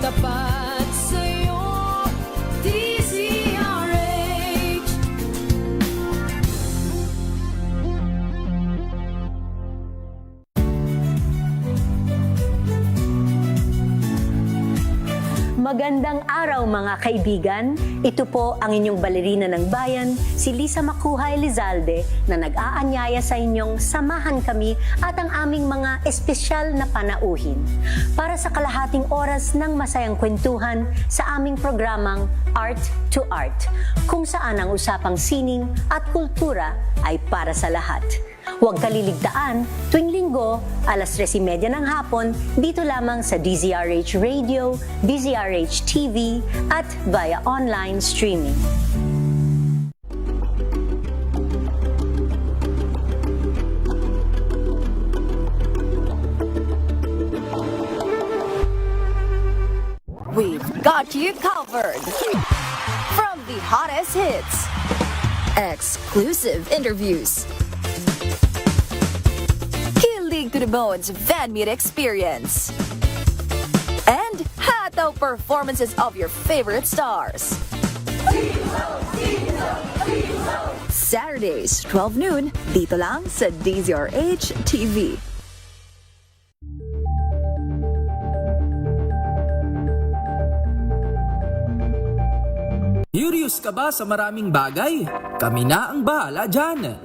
tapat sa'yo, DZRH. Magandang araw mga kaibigan. Ito po ang inyong balerina ng bayan, si Lisa Macuja Elizalde, na nag-aanyaya sa inyong samahan kami at ang aming mga espesyal na panauhin para sa kalahating oras ng masayang kwentuhan sa aming programang Art to Art, kung saan ang usapang sining at kultura ay para sa lahat. Huwag kaliligtaan, tuwing linggo, alas 3:30 ng hapon, dito lamang sa DZRH Radio, DZRH TV, at via online streaming. We've got you covered. From the hottest hits, exclusive interviews, kilig to the bones fan meet experience, and hataw performances of your favorite stars. Saturdays, 12 noon, dito lang sa DZRH TV. Curious ka ba sa maraming bagay? Kami na ang bahala dyan.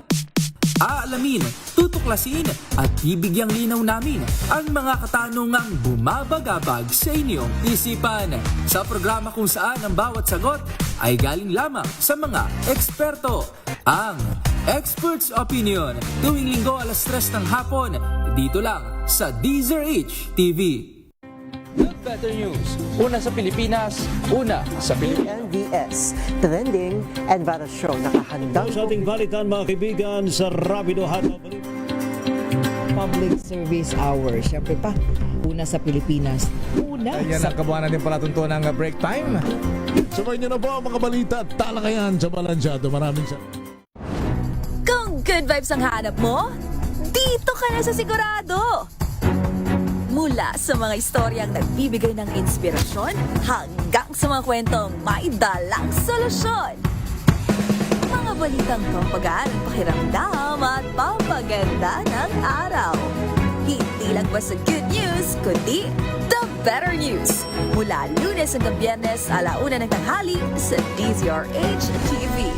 Aalamin, tutuklasin at bibigyang linaw namin ang mga katanungang bumabagabag sa inyong isipan. Sa programa kung saan ang bawat sagot ay galing lamang sa mga eksperto. Ang Expert's Opinion, tuwing linggo alas 3 ng hapon, dito lang sa DZRH TV. Good Better News. Una sa Pilipinas, una sa Pilipinas. NBS, Trending and Viral Show. Nakahandang Sa ating balitan mga kaibigan sa Rapido Hataw Public Service Hour. Siyempre pa, una sa Pilipinas. Una Yan ang kabuuan natin palatuntunan ng break time. Sabay niyo na po ang mga balita at talakayan sa Balansyado. Maraming Kung good vibes ang hanap mo, dito ka na sa sigurado! Mula sa mga istoryang nagbibigay ng inspirasyon hanggang sa mga kwentong may dalang solusyon. Mga balitang pampagaan ang pakiramdam at pampaganda ng araw. Hindi lang basta good news, kundi the better news. Mula Lunes hanggang Biyernes, 1:00 ng tanghali sa DZRH TV.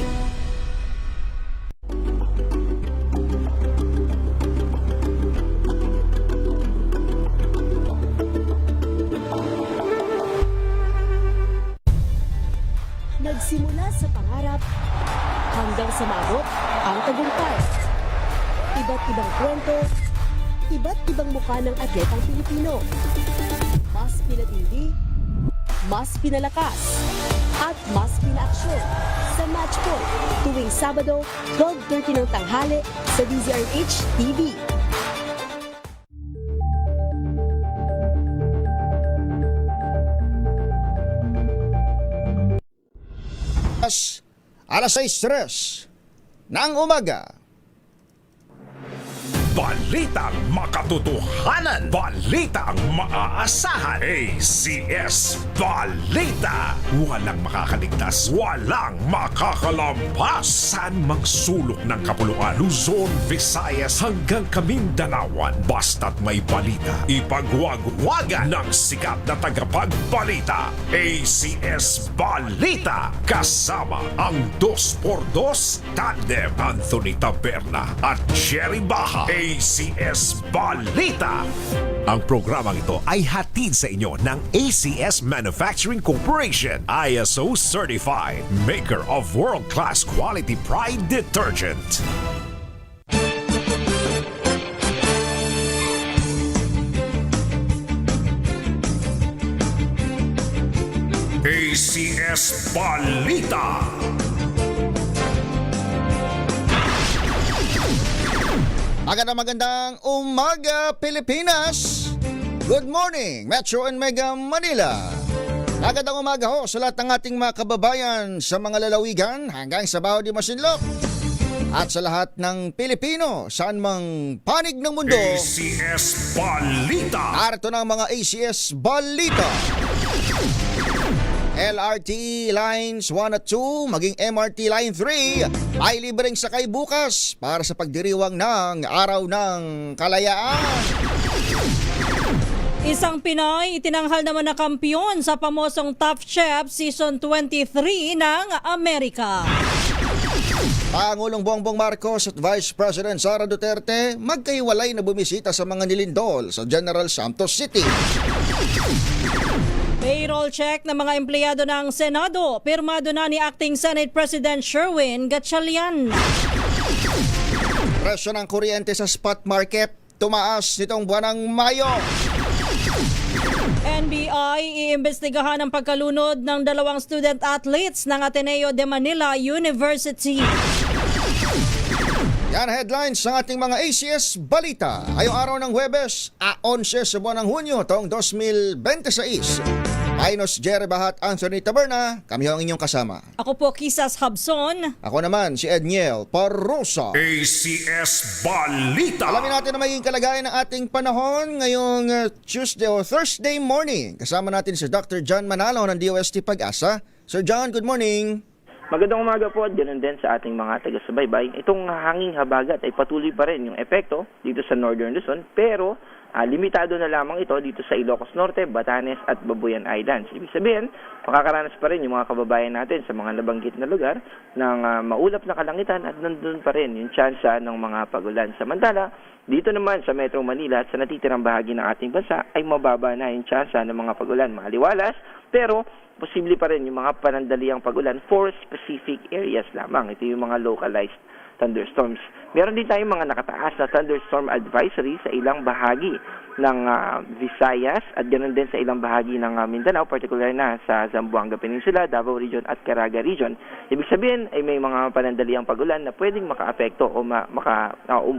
Nagsimula sa pangarap hanggang sa maabot ang tagumpay. Iba't ibang kwento, iba't ibang mukha ng atletang Pilipino. Mas pinatindi, mas pinalakas, at mas pinaaksyon sa Match Point tuwing Sabado, 12:30 ng tanghali sa DZRH TV. Alas 6:03 ng umaga. Balitang makatotohanan, balitang maaasahan. ACS Balita. Walang makakaligtas, walang makakalampas. Saan magsulok ng kapuluan, Luzon, Visayas hanggang Kamindanawan. Basta't may balita, ipagwagwagan ng sikat na tagapagbalita. ACS Balita. Kasama ang 2x2 tandem Anthony Taberna at Jerry Baha. ACS Balita. Ang programang ito ay hatid sa inyo ng ACS Manufacturing Corporation, ISO certified, maker of world-class quality Pride detergent. ACS Balita. Magandang umaga, Pilipinas! Good morning, Metro and Mega Manila! Magandang umaga ho sa lahat ng ating mga kababayan sa mga lalawigan hanggang sa Baho de Masinloc. At sa lahat ng Pilipino, saan mang panig ng mundo, ACS Balita. narito na ang mga ACS Balita. LRT Lines 1 at 2, maging MRT Line 3 ay libreng sakay bukas para sa pagdiriwang ng Araw ng Kalayaan. Isang Pinoy itinanghal naman na kampiyon sa pamosong Top Chef Season 23 ng Amerika. Pangulong Bongbong Marcos at Vice President Sara Duterte magkaiwalay na bumisita sa mga nilindol sa General Santos City. Payroll check ng mga empleyado ng Senado, pirmado na ni Acting Senate President Sherwin Gatchalian. Presyo ng kuryente sa spot market tumaas nitong buwan ng Mayo. NBI iimbestigahan ang pagkalunod ng 2 student athletes ng Ateneo de Manila University. Yan headlines ng ating mga ACS Balita. Ngayong araw ng Huwebes, 11 sa buwan ng Hunyo taong 2026. Ainos Jerry Bahat, Anthony Taberna, kami ho ang inyong kasama. Ako po Kisas Habson. Ako naman si Edniel Parrosa. ACS Balita. Alamin natin ang magiging kalagayan ng ating panahon ngayong Tuesday o Thursday morning. Kasama natin si Dr. John Manalo ng DOST Pag-asa. Sir John, good morning. Magandang umaga po at ganoon din sa ating mga taga-subaybay. Itong hanging habagat ay patuloy pa rin yung epekto dito sa Northern Luzon, pero limitado na lamang ito dito sa Ilocos Norte, Batanes at Babuyan Islands. Ibig sabihin, makakaranas pa rin yung mga kababayan natin sa mga nabanggit na lugar ng maulap na kalangitan at nandun pa rin yung tsansa ng mga pagulan. Samantala, dito naman sa Metro Manila at sa natitirang bahagi ng ating bansa ay mababa na yung tsansa ng mga pagulan. Maliwalas, pero posible pa rin yung mga panandaliang pagulan for specific areas lamang. Ito yung mga localized thunderstorms. Meron din tayong mga nakataas na thunderstorm advisory sa ilang bahagi ng Visayas at ganoon din sa ilang bahagi ng Mindanao, particular na sa Zamboanga Peninsula, Davao Region at Caraga Region. Ibig sabihin ay may mga panandaliang pagulan na pwedeng makaapekto o,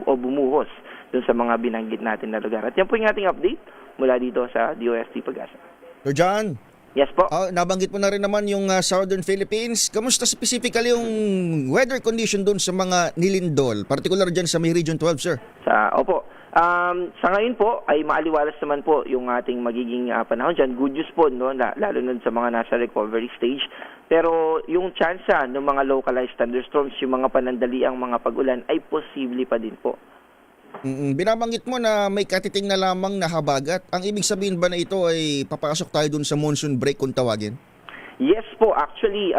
o bumuhos dun sa mga binanggit natin na lugar. At yan po yung ating update mula dito sa DOST Pag-asa. Sir John. Yes po. Nabanggit mo na rin naman yung Southern Philippines. Kamusta specifically yung weather condition doon sa mga nilindol, particular dyan sa may Region 12, sir? Opo. Sa ngayon po ay maaliwalas naman po yung ating magiging panahon dyan. Good news po, no? Lalo nun sa mga nasa recovery stage. Pero yung tsansa ng mga localized thunderstorms, yung mga panandaliang mga pag-ulan ay posible pa din po. Binabanggit mo na may katiting na lamang na habagat. Ang ibig sabihin ba na ito ay papasok tayo dun sa monsoon break kung tawagin? Yes po, actually,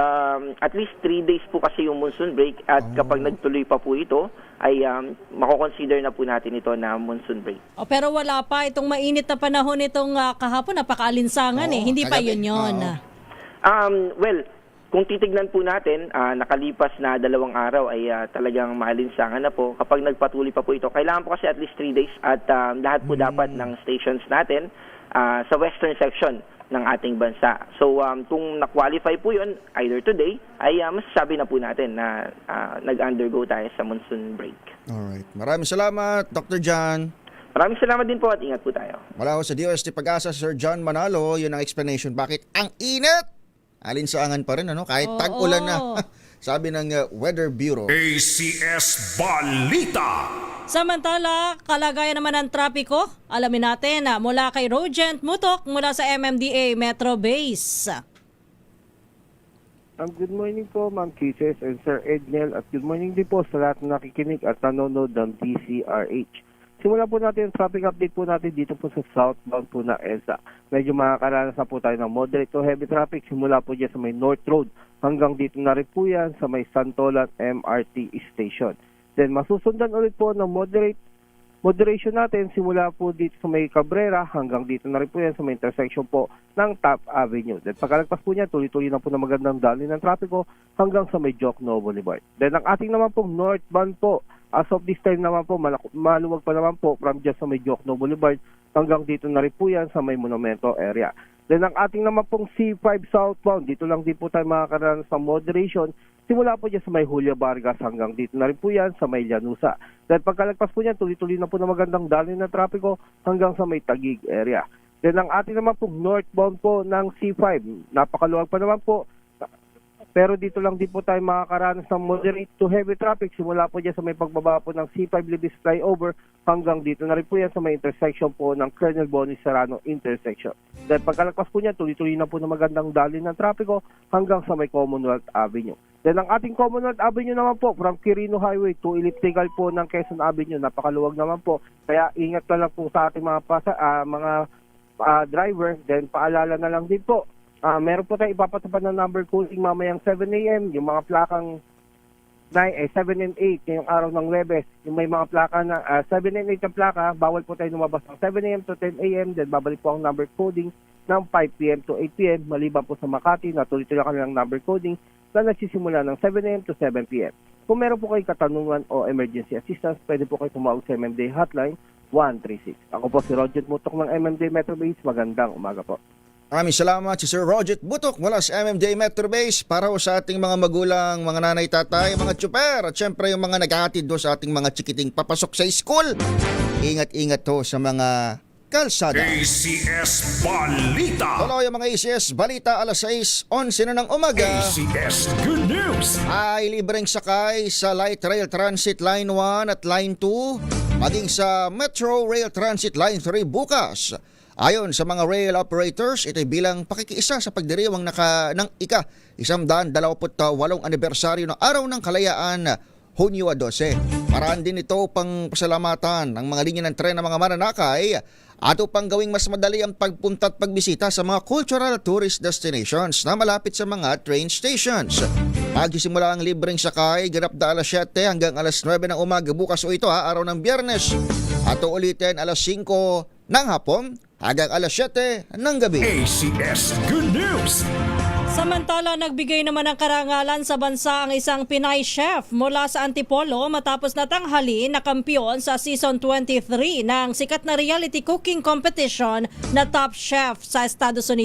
at least 3 days po kasi yung monsoon break at kapag nagtuloy pa po ito, ay mako-consider na po natin ito na monsoon break. Pero wala pa itong mainit na panahon itong kahapon, napakaalinsangan Hindi pa yun. Well, kung titignan po natin, nakalipas na 2 araw ay talagang maalinsangan na po. Kapag nagpatuloy pa po ito, kailangan po kasi at least 3 days at lahat po dapat ng stations natin sa western section ng ating bansa. So kung na-qualify po yun, either today, ay masasabi na po natin na nag-undergo tayo sa monsoon break. Alright. Maraming salamat, Dr. John. Maraming salamat din po at ingat po tayo. Mula sa DOST Pag-asa, Sir John Manalo, yun ang explanation bakit ang init. Alinsangan pa rin, kahit tag-ulan na. Sabi ng Weather Bureau. ACS Balita. Samantala, kalagayan naman ng trapiko, alamin natin mula kay Rogent Mutok mula sa MMDA Metro Base. Good morning po, Ma'am Kisses and Sir Edniel, at good morning din po sa lahat na nakikinig at nanonood ng DCRH. Simulan po natin ang traffic update po natin dito po sa southbound po na EDSA. Medyo makakaranas na po tayo ng moderate to heavy traffic simula po dyan sa may North Road hanggang dito na rin po yan sa may Santolan MRT Station. Then masusundan ulit po ng moderation natin simula po dito sa may Cabrera hanggang dito na rin po yan sa may intersection po ng Top Avenue. Then pagkalagpas po niya, tuloy-tuloy na po na magandang daloy ng trapiko hanggang sa may Jokno Boulevard. Then ang ating naman pong northbound po, as of this time naman po, maluwag pa naman po from just sa may Jokno Boulevard hanggang dito na rin po yan sa may Monumento area. Then ang ating naman pong C5 southbound, dito lang din po tayo makakaranas sa moderation simula po dyan sa may Julio Vargas hanggang dito na rin po yan sa may Llanusa. Then pagkalagpas po niyan, tuloy-tuloy na po na magandang daloy ng trapiko hanggang sa may Taguig area. Then ang ating naman pong northbound po ng C5, napakaluwag pa naman po Pero dito lang din po tayo makakaranas ng moderate to heavy traffic simula po dyan sa may pagbaba po ng C5 Libis flyover hanggang dito na rin po yan sa may intersection po ng Colonel Bonnie Serrano intersection. Dahil pagkalagpas po niya, tuloy-tuloy na po na magandang daloy ng trapiko hanggang sa may Commonwealth Avenue. Then ang ating Commonwealth Avenue naman po from Quirino Highway to elliptical po ng Quezon Avenue, napakaluwag naman po. Kaya ingat na lang po sa ating mga driver. Then paalala na lang din po, meron po tayo ipapatupad na number coding mamayang 7 a.m. Yung mga plakang 7 and 8 ngayong araw ng Webes. Yung may mga plaka na 7 and 8 na plaka, bawal po tayo lumabas ng 7 a.m. to 10 a.m. Then babalik po ang number coding ng 5 p.m. to 8 p.m. Maliban po sa Makati na tuloy-tuloy kanilang number coding na nagsisimula ng 7 a.m. to 7 p.m. Kung meron po kayong katanungan o emergency assistance, pwede po kayo tumawag sa MMDA Hotline 136. Ako po si Roger Mutok ng MMDA Metro Base. Magandang umaga po. Maraming salamat si Sir Roger Butok mula sa MMDA Metro Base para ho sa ating mga magulang, mga nanay, tatay, mga tsuper at syempre yung mga naghahatid do sa ating mga chikiting papasok sa school. Ingat-ingat ho sa mga kalsada. ACS Balita. Tuloy ang mga ACS Balita, alas 6:11 na ng umaga. ACS Good News. Ay libreng sakay sa Light Rail Transit Line 1 at Line 2 maging sa Metro Rail Transit Line 3 bukas. Ayon sa mga rail operators, ito'y bilang pakikiisa sa pagdiriwang ng ika-128 anibersaryo ng Araw ng Kalayaan, Hunyo 12. Paraan din ito pang pasalamatan ng mga linya ng tren ng mga mananakay at upang gawing mas madali ang pagpunta at pagbisita sa mga cultural tourist destinations na malapit sa mga train stations. Magsisimula ang libreng sakay ganap na alas 7 hanggang alas 9 ng umaga bukas o ito araw ng Biyernes. At ulitin alas 5 ng hapon hanggang alas 7 ng gabi. ACS Good News. Samantala, nagbigay naman ng karangalan sa bansa ang isang Pinay chef mula sa Antipolo matapos natanghali na kampiyon sa Season 23 ng sikat na reality cooking competition na Top Chef sa Estados Unidos.